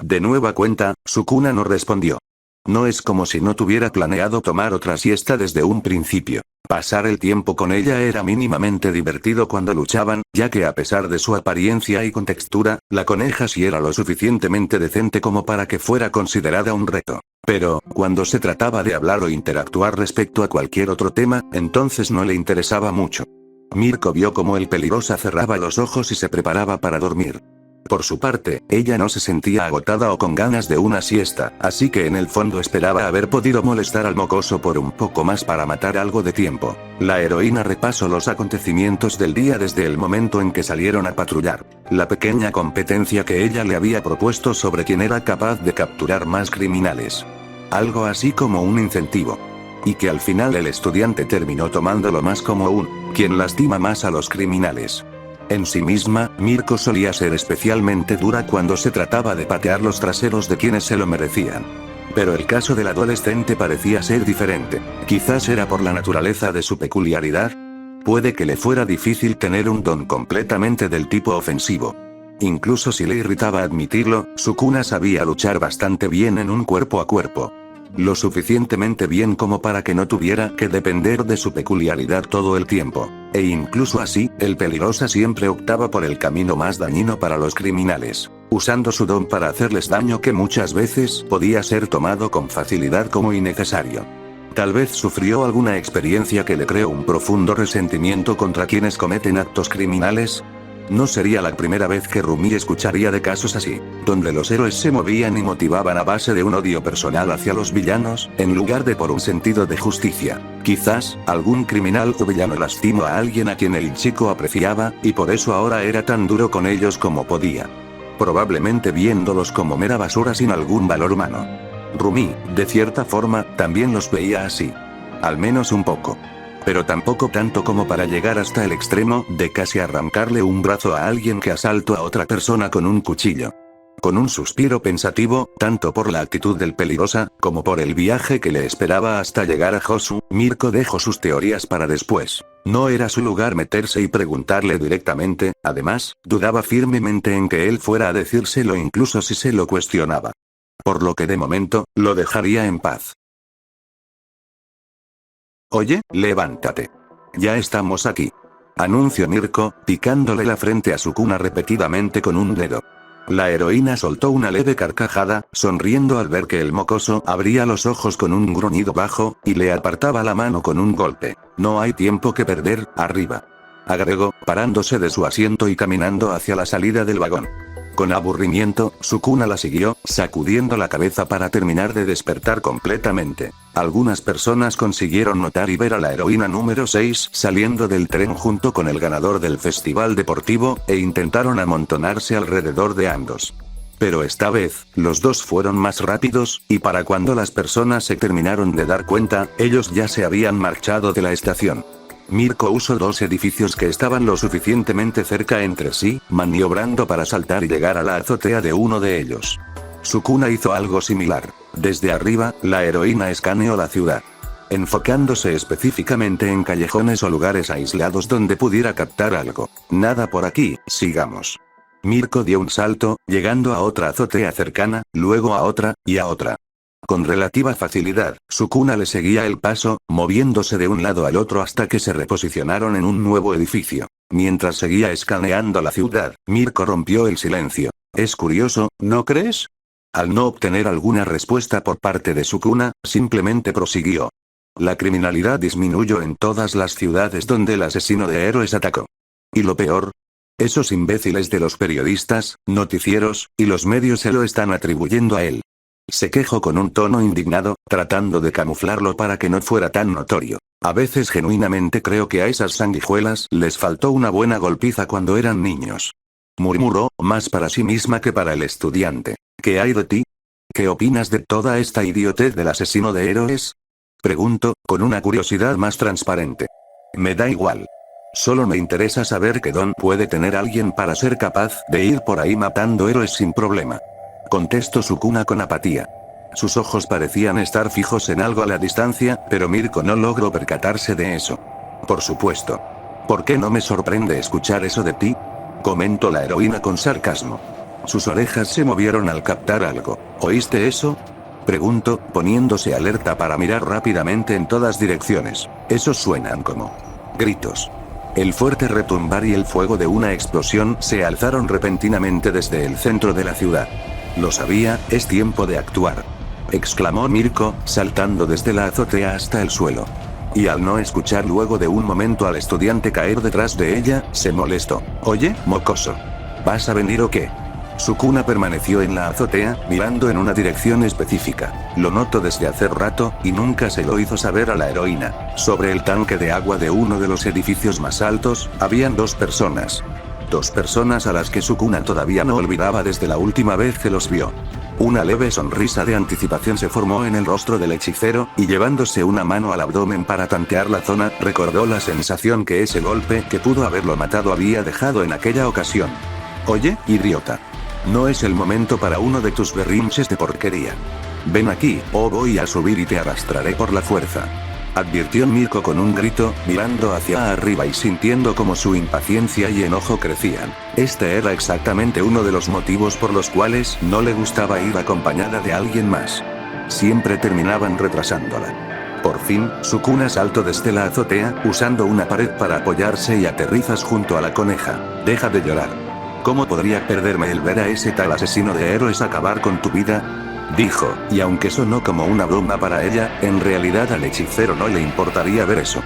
De nueva cuenta, Sukuna no respondió. No es como si no tuviera planeado tomar otra siesta desde un principio. Pasar el tiempo con ella era mínimamente divertido cuando luchaban, ya que a pesar de su apariencia y contextura, la coneja sí era lo suficientemente decente como para que fuera considerada un reto. Pero, cuando se trataba de hablar o interactuar respecto a cualquier otro tema, entonces no le interesaba mucho. Mirko vio cómo el peligrosa cerraba los ojos y se preparaba para dormir. Por su parte, ella no se sentía agotada o con ganas de una siesta, así que en el fondo esperaba haber podido molestar al mocoso por un poco más para matar algo de tiempo. La heroína repasó los acontecimientos del día desde el momento en que salieron a patrullar. La pequeña competencia que ella le había propuesto sobre quién era capaz de capturar más criminales. Algo así como un incentivo. Y que al final el estudiante terminó tomándolo más como un quien lastima más a los criminales. En sí misma, Mirko solía ser especialmente dura cuando se trataba de patear los traseros de quienes se lo merecían. Pero el caso del adolescente parecía ser diferente. Quizás era por la naturaleza de su peculiaridad. Puede que le fuera difícil tener un don completamente del tipo ofensivo. Incluso si le irritaba admitirlo, Sukuna sabía luchar bastante bien en un cuerpo a cuerpo. Lo suficientemente bien como para que no tuviera que depender de su peculiaridad todo el tiempo. E incluso así, el peligrosa siempre optaba por el camino más dañino para los criminales, usando su don para hacerles daño que muchas veces podía ser tomado con facilidad como innecesario. Tal vez sufrió alguna experiencia que le creó un profundo resentimiento contra quienes cometen actos criminales. No sería la primera vez que Rumi escucharía de casos así, donde los héroes se movían y motivaban a base de un odio personal hacia los villanos, en lugar de por un sentido de justicia. Quizás, algún criminal o villano lastimó a alguien a quien el chico apreciaba, y por eso ahora era tan duro con ellos como podía. Probablemente viéndolos como mera basura sin algún valor humano. Rumi, de cierta forma, también los veía así. Al menos un poco. Pero tampoco tanto como para llegar hasta el extremo de casi arrancarle un brazo a alguien que asaltó a otra persona con un cuchillo. Con un suspiro pensativo, tanto por la actitud del peligrosa, como por el viaje que le esperaba hasta llegar a Josu, Mirko dejó sus teorías para después. No era su lugar meterse y preguntarle directamente, además, dudaba firmemente en que él fuera a decírselo incluso si se lo cuestionaba. Por lo que de momento, lo dejaría en paz. Oye, levántate. Ya estamos aquí. Anunció Mirko, picándole la frente a Sukuna repetidamente con un dedo. La heroína soltó una leve carcajada, sonriendo al ver que el mocoso abría los ojos con un gruñido bajo, y le apartaba la mano con un golpe. No hay tiempo que perder, arriba. Agregó, parándose de su asiento y caminando hacia la salida del vagón. Con aburrimiento, Sukuna la siguió, sacudiendo la cabeza para terminar de despertar completamente. Algunas personas consiguieron notar y ver a la heroína número 6 saliendo del tren junto con el ganador del festival deportivo, e intentaron amontonarse alrededor de ambos. Pero esta vez, los dos fueron más rápidos, y para cuando las personas se terminaron de dar cuenta, ellos ya se habían marchado de la estación. Mirko usó dos edificios que estaban lo suficientemente cerca entre sí, maniobrando para saltar y llegar a la azotea de uno de ellos. Sukuna hizo algo similar. Desde arriba, la heroína escaneó la ciudad. Enfocándose específicamente en callejones o lugares aislados donde pudiera captar algo. Nada por aquí, sigamos. Mirko dio un salto, llegando a otra azotea cercana, luego a otra, y a otra. Con relativa facilidad, Sukuna le seguía el paso, moviéndose de un lado al otro hasta que se reposicionaron en un nuevo edificio. Mientras seguía escaneando la ciudad, Mirko rompió el silencio. Es curioso, ¿no crees? Al no obtener alguna respuesta por parte de Sukuna, simplemente prosiguió. La criminalidad disminuyó en todas las ciudades donde el asesino de héroes atacó. Y lo peor, esos imbéciles de los periodistas, noticieros, y los medios se lo están atribuyendo a él. Se quejó con un tono indignado, tratando de camuflarlo para que no fuera tan notorio. A veces genuinamente creo que a esas sanguijuelas les faltó una buena golpiza cuando eran niños. Murmuró, más para sí misma que para el estudiante. ¿Qué hay de ti? ¿Qué opinas de toda esta idiotez del asesino de héroes? Preguntó, con una curiosidad más transparente. Me da igual. Solo me interesa saber qué don puede tener alguien para ser capaz de ir por ahí matando héroes sin problema. Contestó Sukuna con apatía. Sus ojos parecían estar fijos en algo a la distancia, pero Mirko no logró percatarse de eso. Por supuesto. ¿Por qué no me sorprende escuchar eso de ti? Comentó la heroína con sarcasmo. Sus orejas se movieron al captar algo. ¿Oíste eso? Preguntó, poniéndose alerta para mirar rápidamente en todas direcciones. Esos suenan como gritos. El fuerte retumbar y el fuego de una explosión se alzaron repentinamente desde el centro de la ciudad. Lo sabía, es tiempo de actuar. Exclamó Mirko, saltando desde la azotea hasta el suelo. Y al no escuchar luego de un momento al estudiante caer detrás de ella, se molestó. Oye, mocoso. ¿Vas a venir o qué? Sukuna permaneció en la azotea, mirando en una dirección específica. Lo noto desde hace rato, y nunca se lo hizo saber a la heroína. Sobre el tanque de agua de uno de los edificios más altos, habían dos personas. Dos personas a las que Sukuna todavía no olvidaba desde la última vez que los vio. Una leve sonrisa de anticipación se formó en el rostro del hechicero, y llevándose una mano al abdomen para tantear la zona, recordó la sensación que ese golpe que pudo haberlo matado había dejado en aquella ocasión. Oye, idiota. No es el momento para uno de tus berrinches de porquería. Ven aquí, o voy a subir y te arrastraré por la fuerza. Advirtió Mirko con un grito, mirando hacia arriba y sintiendo como su impaciencia y enojo crecían. Este era exactamente uno de los motivos por los cuales no le gustaba ir acompañada de alguien más. Siempre terminaban retrasándola. Por fin, Sukuna saltó desde la azotea, usando una pared para apoyarse y aterrizas junto a la coneja. Deja de llorar. ¿Cómo podría perderme el ver a ese tal asesino de héroes acabar con tu vida? Dijo, y aunque sonó como una broma para ella, en realidad al hechicero no le importaría ver eso.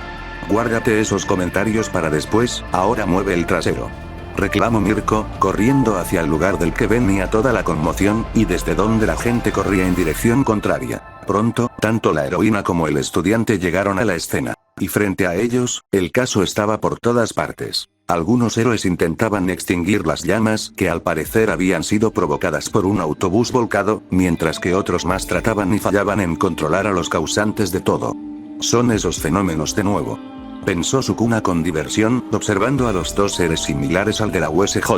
Guárdate esos comentarios para después, ahora mueve el trasero. Reclamó Mirko, corriendo hacia el lugar del que venía toda la conmoción, y desde donde la gente corría en dirección contraria. Pronto, tanto la heroína como el estudiante llegaron a la escena. Y frente a ellos, el caso estaba por todas partes. Algunos héroes intentaban extinguir las llamas que al parecer habían sido provocadas por un autobús volcado, mientras que otros más trataban y fallaban en controlar a los causantes de todo. Son esos fenómenos de nuevo, pensó Sukuna con diversión, observando a los dos seres similares al de la USJ,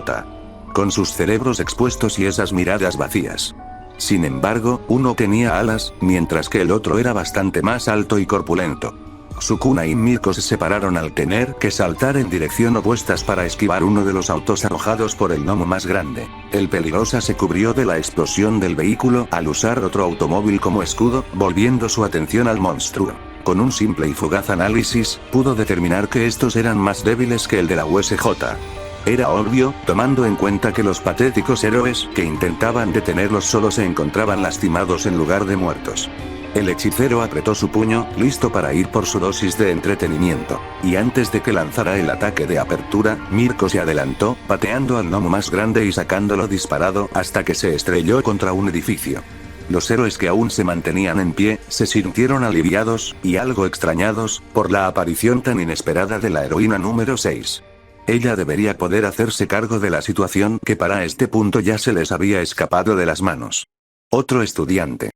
con sus cerebros expuestos y esas miradas vacías. Sin embargo, uno tenía alas, mientras que el otro era bastante más alto y corpulento. Sukuna y Mirko se separaron al tener que saltar en dirección opuestas para esquivar uno de los autos arrojados por el gnomo más grande. El Peligrosa se cubrió de la explosión del vehículo al usar otro automóvil como escudo, volviendo su atención al monstruo. Con un simple y fugaz análisis, pudo determinar que estos eran más débiles que el de la USJ. Era obvio, tomando en cuenta que los patéticos héroes que intentaban detenerlos solo se encontraban lastimados en lugar de muertos. El hechicero apretó su puño, listo para ir por su dosis de entretenimiento. Y antes de que lanzara el ataque de apertura, Mirko se adelantó, pateando al gnomo más grande y sacándolo disparado hasta que se estrelló contra un edificio. Los héroes que aún se mantenían en pie, se sintieron aliviados, y algo extrañados, por la aparición tan inesperada de la heroína número 6. Ella debería poder hacerse cargo de la situación que para este punto ya se les había escapado de las manos. Otro estudiante.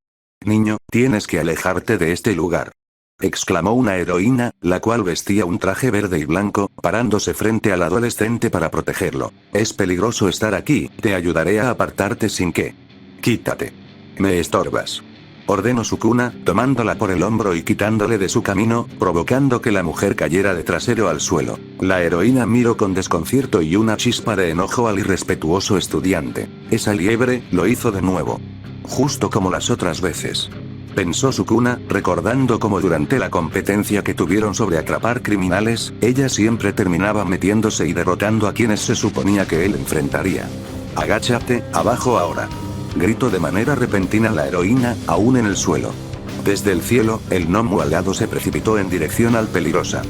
Niño, tienes que alejarte de este lugar, exclamó una heroína, la cual vestía un traje verde y blanco, parándose frente al adolescente para protegerlo. Es peligroso estar aquí, te ayudaré a apartarte sin que. Quítate. Me estorbas, ordenó Sukuna, tomándola por el hombro y quitándole de su camino, provocando que la mujer cayera de trasero al suelo. La heroína miró con desconcierto y una chispa de enojo al irrespetuoso estudiante. Esa liebre, lo hizo de nuevo. Justo como las otras veces, pensó Sukuna, recordando cómo durante la competencia que tuvieron sobre atrapar criminales, ella siempre terminaba metiéndose y derrotando a quienes se suponía que él enfrentaría. Agáchate, abajo ahora, gritó de manera repentina la heroína, aún en el suelo. Desde el cielo, el gnomo alado se precipitó en dirección al Peligrosa.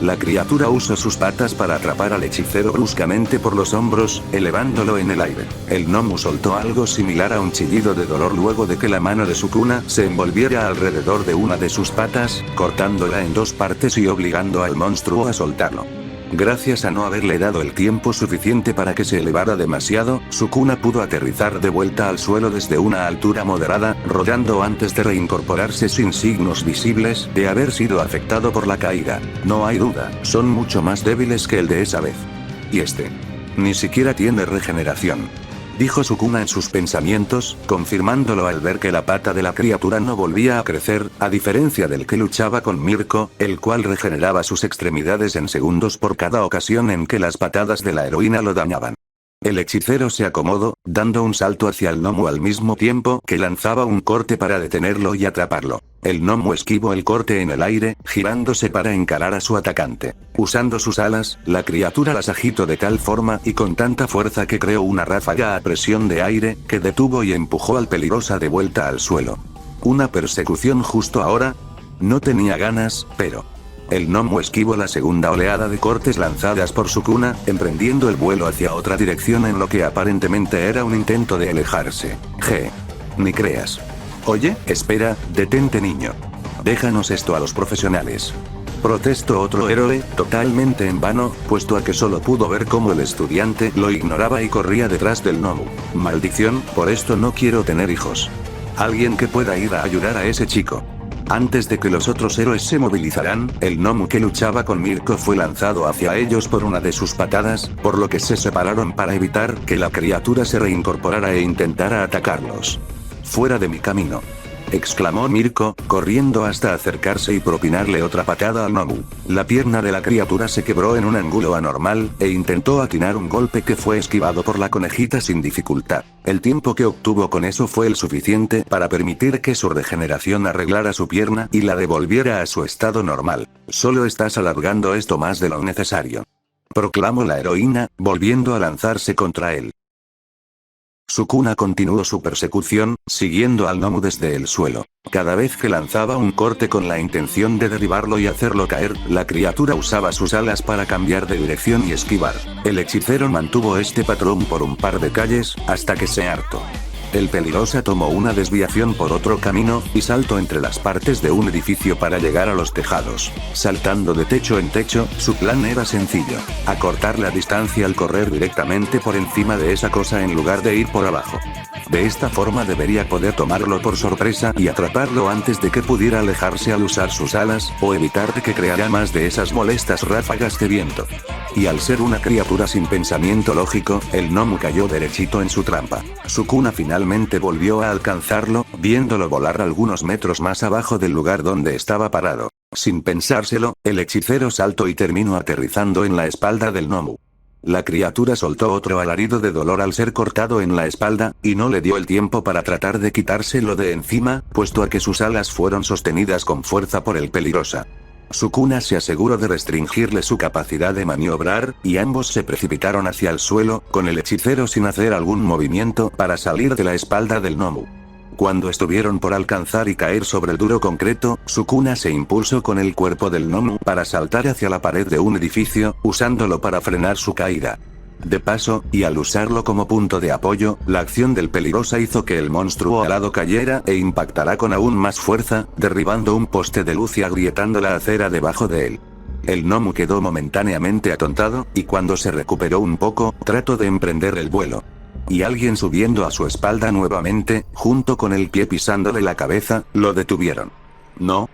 La criatura usó sus patas para atrapar al hechicero bruscamente por los hombros, elevándolo en el aire. El gnomo soltó algo similar a un chillido de dolor luego de que la mano de Sukuna se envolviera alrededor de una de sus patas, cortándola en dos partes y obligando al monstruo a soltarlo. Gracias a no haberle dado el tiempo suficiente para que se elevara demasiado, Sukuna pudo aterrizar de vuelta al suelo desde una altura moderada, rodando antes de reincorporarse sin signos visibles de haber sido afectado por la caída. No hay duda, son mucho más débiles que el de esa vez. Y este. Ni siquiera tiene regeneración, dijo Sukuna en sus pensamientos, confirmándolo al ver que la pata de la criatura no volvía a crecer, a diferencia del que luchaba con Mirko, el cual regeneraba sus extremidades en segundos por cada ocasión en que las patadas de la heroína lo dañaban. El hechicero se acomodó, dando un salto hacia el gnomo al mismo tiempo que lanzaba un corte para detenerlo y atraparlo. El gnomo esquivó el corte en el aire, girándose para encarar a su atacante. Usando sus alas, la criatura las agitó de tal forma y con tanta fuerza que creó una ráfaga a presión de aire, que detuvo y empujó al Peligrosa de vuelta al suelo. ¿Una persecución justo ahora? No tenía ganas, pero el gnomo esquivó la segunda oleada de cortes lanzadas por Sukuna, emprendiendo el vuelo hacia otra dirección en lo que aparentemente era un intento de alejarse. Ni creas. Oye, espera, detente niño. Déjanos esto a los profesionales, protestó otro héroe, totalmente en vano, puesto a que solo pudo ver cómo el estudiante lo ignoraba y corría detrás del gnomo. Maldición, por esto no quiero tener hijos. Alguien que pueda ir a ayudar a ese chico. Antes de que los otros héroes se movilizaran, el gnomo que luchaba con Mirko fue lanzado hacia ellos por una de sus patadas, por lo que se separaron para evitar que la criatura se reincorporara e intentara atacarlos. Fuera de mi camino, exclamó Mirko, corriendo hasta acercarse y propinarle otra patada al gnomo. La pierna de la criatura se quebró en un ángulo anormal, e intentó atinar un golpe que fue esquivado por la conejita sin dificultad. El tiempo que obtuvo con eso fue el suficiente para permitir que su regeneración arreglara su pierna y la devolviera a su estado normal. Solo estás alargando esto más de lo necesario, proclamó la heroína, volviendo a lanzarse contra él. Sukuna continuó su persecución, siguiendo al gnomo desde el suelo. Cada vez que lanzaba un corte con la intención de derribarlo y hacerlo caer, la criatura usaba sus alas para cambiar de dirección y esquivar. El hechicero mantuvo este patrón por un par de calles, hasta que se hartó. El peligrosa tomó una desviación por otro camino, y saltó entre las partes de un edificio para llegar a los tejados. Saltando de techo en techo, su plan era sencillo: acortar la distancia al correr directamente por encima de esa cosa en lugar de ir por abajo. De esta forma debería poder tomarlo por sorpresa y atraparlo antes de que pudiera alejarse al usar sus alas, o evitar de que creara más de esas molestas ráfagas de viento. Y al ser una criatura sin pensamiento lógico, el gnomo cayó derechito en su trampa. Sukuna finalmente volvió a alcanzarlo, viéndolo volar algunos metros más abajo del lugar donde estaba parado. Sin pensárselo, el hechicero saltó y terminó aterrizando en la espalda del gnomo. La criatura soltó otro alarido de dolor al ser cortado en la espalda, y no le dio el tiempo para tratar de quitárselo de encima, puesto a que sus alas fueron sostenidas con fuerza por el peligrosa. Sukuna se aseguró de restringirle su capacidad de maniobrar, y ambos se precipitaron hacia el suelo, con el hechicero sin hacer algún movimiento para salir de la espalda del gnomo. Cuando estuvieron por alcanzar y caer sobre el duro concreto, Sukuna se impulsó con el cuerpo del gnomo para saltar hacia la pared de un edificio, usándolo para frenar su caída. De paso, y al usarlo como punto de apoyo, la acción del peligrosa hizo que el monstruo alado cayera e impactara con aún más fuerza, derribando un poste de luz y agrietando la acera debajo de él. El gnomo quedó momentáneamente atontado, y cuando se recuperó un poco, trató de emprender el vuelo. Y alguien subiendo a su espalda nuevamente, junto con el pie pisándole la cabeza, lo detuvieron. No.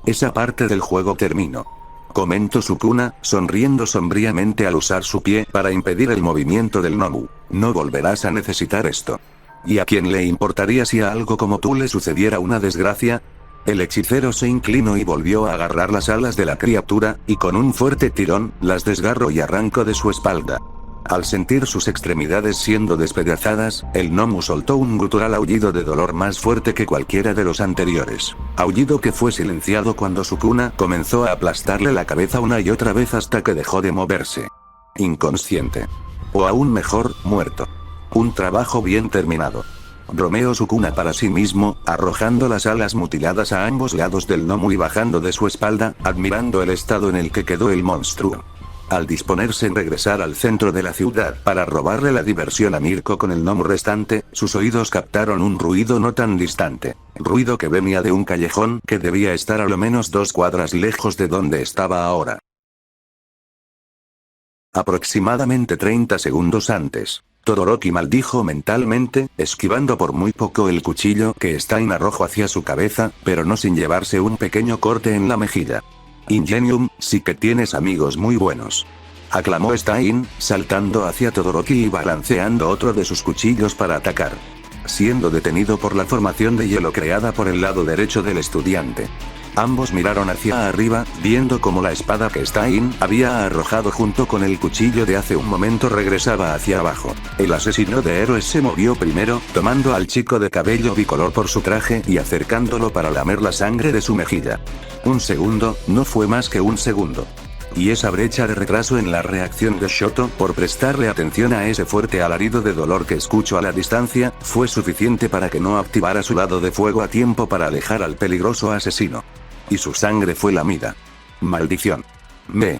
Esa parte del juego terminó, comentó Sukuna, sonriendo sombríamente al usar su pie para impedir el movimiento del gnomo. No volverás a necesitar esto. ¿Y a quién le importaría si a algo como tú le sucediera una desgracia? El hechicero se inclinó y volvió a agarrar las alas de la criatura, y con un fuerte tirón, las desgarró y arrancó de su espalda. Al sentir sus extremidades siendo despedazadas, el gnomo soltó un gutural aullido de dolor más fuerte que cualquiera de los anteriores. Aullido que fue silenciado cuando Sukuna comenzó a aplastarle la cabeza una y otra vez hasta que dejó de moverse. Inconsciente. O aún mejor, muerto. Un trabajo bien terminado, bromeó Sukuna para sí mismo, arrojando las alas mutiladas a ambos lados del gnomo y bajando de su espalda, admirando el estado en el que quedó el monstruo. Al disponerse en regresar al centro de la ciudad para robarle la diversión a Mirko con el gnomo restante, sus oídos captaron un ruido no tan distante. Ruido que venía de un callejón que debía estar a lo menos 2 cuadras lejos de donde estaba ahora. Aproximadamente 30 segundos antes, Todoroki maldijo mentalmente, esquivando por muy poco el cuchillo que Stein arrojó hacia su cabeza, pero no sin llevarse un pequeño corte en la mejilla. Ingenium, sí que tienes amigos muy buenos, aclamó Stein, saltando hacia Todoroki y balanceando otro de sus cuchillos para atacar, siendo detenido por la formación de hielo creada por el lado derecho del estudiante. Ambos miraron hacia arriba, viendo cómo la espada que Stein había arrojado junto con el cuchillo de hace un momento regresaba hacia abajo. El asesino de héroes se movió primero, tomando al chico de cabello bicolor por su traje y acercándolo para lamer la sangre de su mejilla. Un segundo, no fue más que un segundo. Y esa brecha de retraso en la reacción de Shoto por prestarle atención a ese fuerte alarido de dolor que escuchó a la distancia, fue suficiente para que no activara su lado de fuego a tiempo para alejar al peligroso asesino. Y su sangre fue lamida. Maldición. Me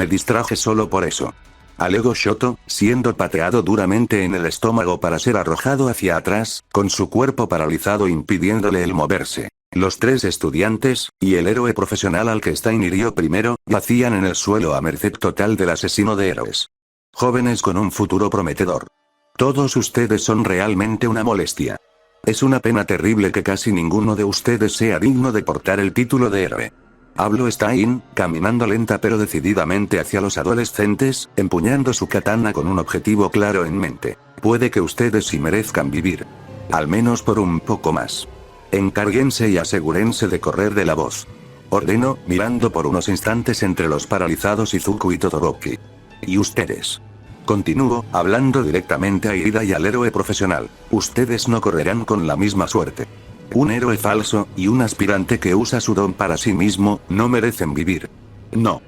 distraje solo por eso, alegó Shoto, siendo pateado duramente en el estómago para ser arrojado hacia atrás, con su cuerpo paralizado impidiéndole el moverse. Los 3 estudiantes, y el héroe profesional al que Stein hirió primero, yacían en el suelo a merced total del asesino de héroes. Jóvenes con un futuro prometedor. Todos ustedes son realmente una molestia. Es una pena terrible que casi ninguno de ustedes sea digno de portar el título de héroe. Habló Stein, caminando lenta pero decididamente hacia los adolescentes, empuñando su katana con un objetivo claro en mente. Puede que ustedes sí merezcan vivir. Al menos por un poco más. Encárguense y asegúrense de correr de la voz, ordenó, mirando por unos instantes entre los paralizados Izuku y Todoroki. Y ustedes, continuó, hablando directamente a Irida y al héroe profesional, ustedes no correrán con la misma suerte. Un héroe falso, y un aspirante que usa su don para sí mismo, no merecen vivir. No.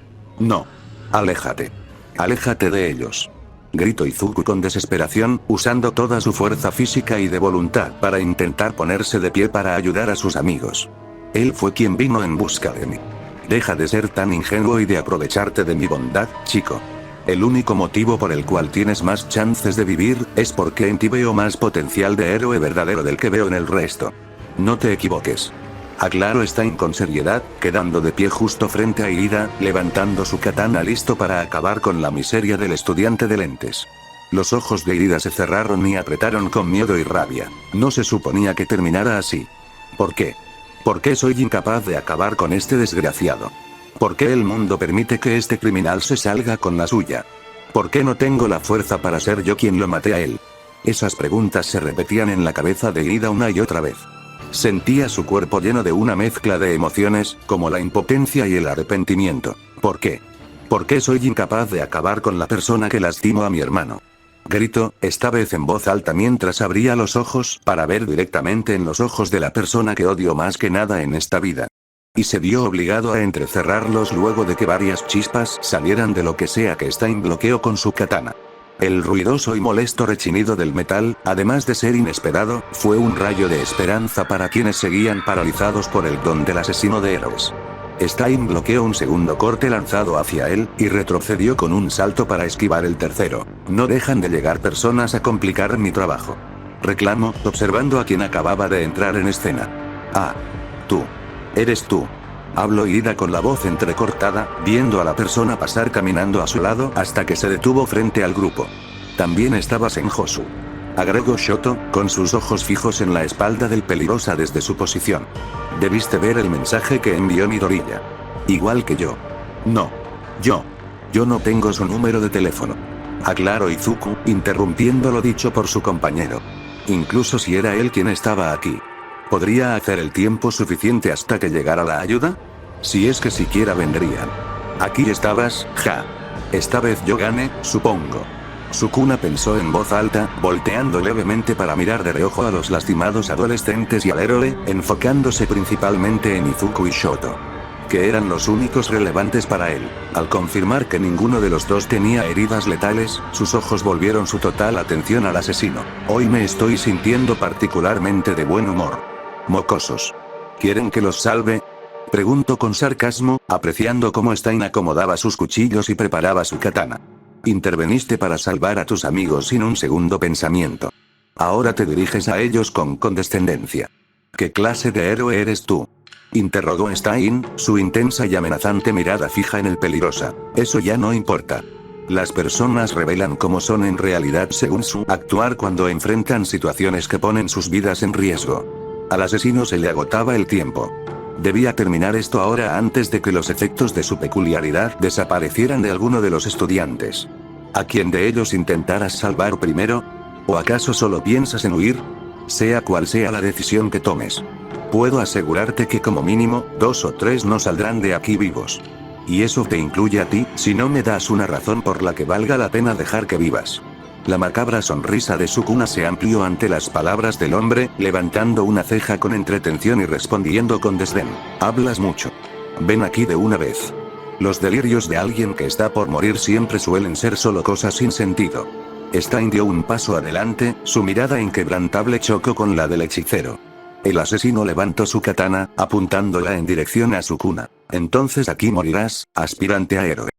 Aléjate. Aléjate de ellos, gritó Izuku con desesperación, usando toda su fuerza física y de voluntad para intentar ponerse de pie para ayudar a sus amigos. Él fue quien vino en busca de mí. Deja de ser tan ingenuo y de aprovecharte de mi bondad, chico. El único motivo por el cual tienes más chances de vivir, es porque en ti veo más potencial de héroe verdadero del que veo en el resto. No te equivoques. Aclaró Stein con seriedad, quedando de pie justo frente a Irida, levantando su katana listo para acabar con la miseria del estudiante de lentes. Los ojos de Irida se cerraron y apretaron con miedo y rabia. No se suponía que terminara así. ¿Por qué? ¿Por qué soy incapaz de acabar con este desgraciado? ¿Por qué el mundo permite que este criminal se salga con la suya? ¿Por qué no tengo la fuerza para ser yo quien lo mate a él? Esas preguntas se repetían en la cabeza de Irida una y otra vez. Sentía su cuerpo lleno de una mezcla de emociones, como la impotencia y el arrepentimiento. ¿Por qué? ¿Por qué soy incapaz de acabar con la persona que lastimó a mi hermano? Gritó, esta vez en voz alta mientras abría los ojos para ver directamente en los ojos de la persona que odio más que nada en esta vida. Y se vio obligado a entrecerrarlos luego de que varias chispas salieran de lo que sea que Stein bloqueó con su katana. El ruidoso y molesto rechinido del metal, además de ser inesperado, fue un rayo de esperanza para quienes seguían paralizados por el don del asesino de héroes. Stein bloqueó un segundo corte lanzado hacia él, y retrocedió con un salto para esquivar el tercero. No dejan de llegar personas a complicar mi trabajo. Reclamó, observando a quien acababa de entrar en escena. Ah. Tú. Eres tú. Habló Irida con la voz entrecortada, viendo a la persona pasar caminando a su lado hasta que se detuvo frente al grupo. También estaba Senjosu. Agregó Shoto, con sus ojos fijos en la espalda del peligrosa desde su posición. Debiste ver el mensaje que envió Midoriya. Igual que yo. No. Yo no tengo su número de teléfono. Aclaró Izuku, interrumpiendo lo dicho por su compañero. Incluso si era él quien estaba aquí. ¿Podría hacer el tiempo suficiente hasta que llegara la ayuda? Si es que siquiera vendrían. Aquí estabas, ja. Esta vez yo gané, supongo. Sukuna pensó en voz alta, volteando levemente para mirar de reojo a los lastimados adolescentes y al héroe, enfocándose principalmente en Izuku y Shoto, que eran los únicos relevantes para él. Al confirmar que ninguno de los dos tenía heridas letales, sus ojos volvieron su total atención al asesino. Hoy me estoy sintiendo particularmente de buen humor. Mocosos. ¿Quieren que los salve? Preguntó con sarcasmo, apreciando cómo Stein acomodaba sus cuchillos y preparaba su katana. Interveniste para salvar a tus amigos sin un segundo pensamiento. Ahora te diriges a ellos con condescendencia. ¿Qué clase de héroe eres tú? Interrogó Stein, su intensa y amenazante mirada fija en el peligrosa. Eso ya no importa. Las personas revelan cómo son en realidad según su actuar cuando enfrentan situaciones que ponen sus vidas en riesgo. Al asesino se le agotaba el tiempo. Debía terminar esto ahora antes de que los efectos de su peculiaridad desaparecieran de alguno de los estudiantes. ¿A quién de ellos intentarás salvar primero? ¿O acaso solo piensas en huir? Sea cual sea la decisión que tomes. Puedo asegurarte que como mínimo, 2 o 3 no saldrán de aquí vivos. Y eso te incluye a ti, si no me das una razón por la que valga la pena dejar que vivas. La macabra sonrisa de Sukuna se amplió ante las palabras del hombre, levantando una ceja con entretención y respondiendo con desdén. Hablas mucho. Ven aquí de una vez. Los delirios de alguien que está por morir siempre suelen ser solo cosas sin sentido. Stein dio un paso adelante, su mirada inquebrantable chocó con la del hechicero. El asesino levantó su katana, apuntándola en dirección a Sukuna. Entonces aquí morirás, aspirante a héroe.